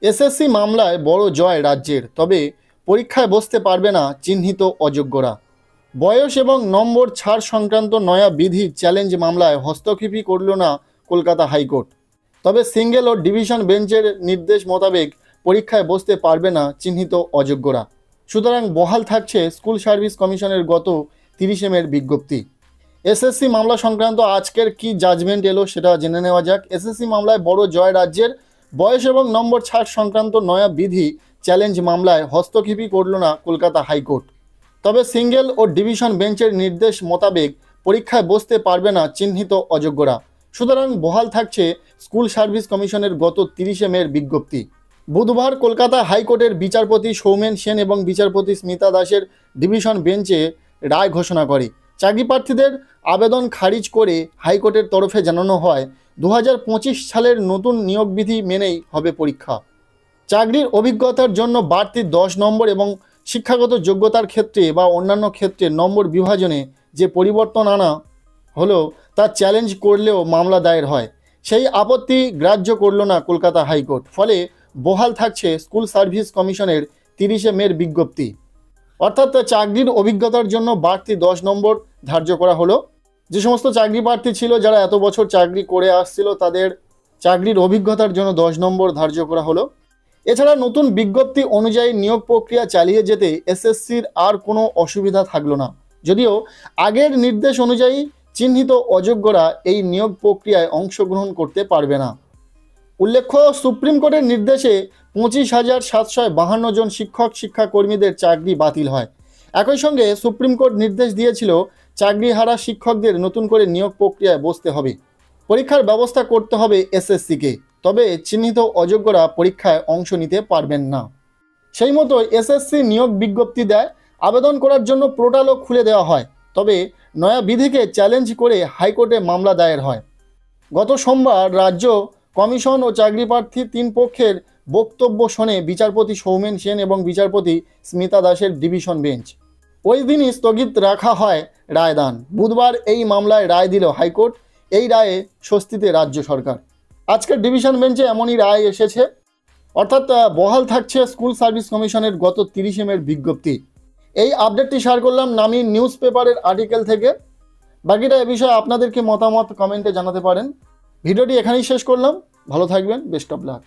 SSC মামলায় বড় জয় রাজ্যের, তবে পরীক্ষায় বসতে পারবে না চিহ্নিত অযোগ্যরা। বয়স এবং নম্বর ছাড় সংক্রান্ত নয়া বিধি চ্যালেঞ্জ মামলায় হস্তক্ষেপই করল না কলকাতা হাইকোর্ট। তবে সিঙ্গেল ও ডিভিশন বেঞ্চের নির্দেশ মোতাবেক পরীক্ষায় বসতে পারবে না চিহ্নিত অযোগ্যরা। সুতরাং বহাল থাকছে স্কুল সার্ভিস কমিশনের গত 30 মের বিজ্ঞপ্তি। এসএসসি মামলা সংক্রান্ত আজকের কি জাজমেন্ট এলো সেটা জেনে নেওয়া যাক। এসএসসি মামলায় বড় জয় রাজ্যের। বয়স এবং নম্বর ছাড় সংক্রান্ত নয়া বিধি চ্যালেঞ্জ মামলায় হস্তক্ষেপই করল না কলকাতা হাইকোর্ট। তবে সিঙ্গেল ও ডিভিশন বেঞ্চের নির্দেশ মোতাবেক পরীক্ষায় বসতে পারবে না চিহ্নিত অযোগ্যরা। সুতরাং বহাল থাকছে স্কুল সার্ভিস কমিশনের গত 30 মের বিজ্ঞপ্তি। বুধবার কলকাতা হাইকোর্টের বিচারপতি সৌমেন সেন এবং বিচারপতি স্মিতা দাসের ডিভিশন বেঞ্চে রায় ঘোষণা করে। চাকরি প্রার্থীদের আবেদন খারিজ করে হাইকোর্টের তরফে জানানো হয় 2025 সালের নতুন নিয়োগ বিধি মেনেই হবে পরীক্ষা। চাকরির অভিজ্ঞতার জন্য বাড়তি 10 নম্বর এবং শিক্ষাগত যোগ্যতার ক্ষেত্রে বা অন্যান্য ক্ষেত্রে নম্বর বিভাজনে যে পরিবর্তন আনা হলো তা চ্যালেঞ্জ করলেও মামলা দায়ের হয়। সেই আপত্তি গ্রাহ্য করল না কলকাতা হাইকোর্ট। ফলে বহাল থাকছে স্কুল সার্ভিস কমিশনের 30 মের বিজ্ঞপ্তি। অর্থাৎ চাকরির অভিজ্ঞতার জন্য বাড়তি 10 নম্বর ধার্য করা হলো। যে সমস্ত চাকরি প্রার্থী ছিল যারা এত বছর চাকরি করে আসছিল তাদের চাকরির অভিজ্ঞতার জন্য 10 নম্বর ধার্য করা হলো। এছাড়া নতুন বিজ্ঞপ্তি অনুযায়ী নিয়োগ প্রক্রিয়া চালিয়ে যেতে এসএসসির আর কোনো অসুবিধা থাকলো না। যদিও আগের নির্দেশ অনুযায়ী চিহ্নিত অযোগ্যরা এই নিয়োগ প্রক্রিয়ায় অংশগ্রহণ করতে পারবে না। উল্লেখ্য, সুপ্রিম কোর্টের নির্দেশে 25,752 জন শিক্ষক শিক্ষাকর্মীদের চাকরি বাতিল হয়। একই সঙ্গে সুপ্রিম কোর্ট নির্দেশ দিয়েছিল চাকরিহারা শিক্ষকদের নতুন করে নিয়োগ প্রক্রিয়ায় বসতে হবে। পরীক্ষার ব্যবস্থা করতে হবে এসএসসিকে, তবে চিহ্নিত অযোগ্যরা পরীক্ষায় অংশ নিতে পারবেন না। সেই মতো এসএসসি নিয়োগ বিজ্ঞপ্তি দেয়, আবেদন করার জন্য পোর্টালও খুলে দেওয়া হয়। তবে নয়া বিধিকে চ্যালেঞ্জ করে হাইকোর্টে মামলা দায়ের হয়। গত সোমবার রাজ্য কমিশন ও চাকরি প্রার্থী 3 পক্ষের বক্তব্য শোনে বিচারপতি সৌমেন সেন এবং বিচারপতি স্মিতা দাসের ডিভিশন বেঞ্চ। ওই দিনই স্থগিত রাখা হয় রায়দান। বুধবার এই মামলায় রায় দিল হাইকোর্ট। এই রায়ে স্বস্তিতে রাজ্য সরকার। আজকের ডিভিশন বেঞ্চে এমনই রায় এসেছে। অর্থাৎ বহাল থাকছে স্কুল সার্ভিস কমিশনের গত 30 মের বিজ্ঞপ্তি। এই আপডেটটি শেয়ার করলাম নামি নিউজ পেপারের আর্টিকেল থেকে। বাকিটা এ বিষয়ে আপনাদেরকে মতামত কমেন্টে জানাতে পারেন। ভিডিওটি এখানেই শেষ করলাম। ভালো থাকবেন, বেস্ট অফ লাক।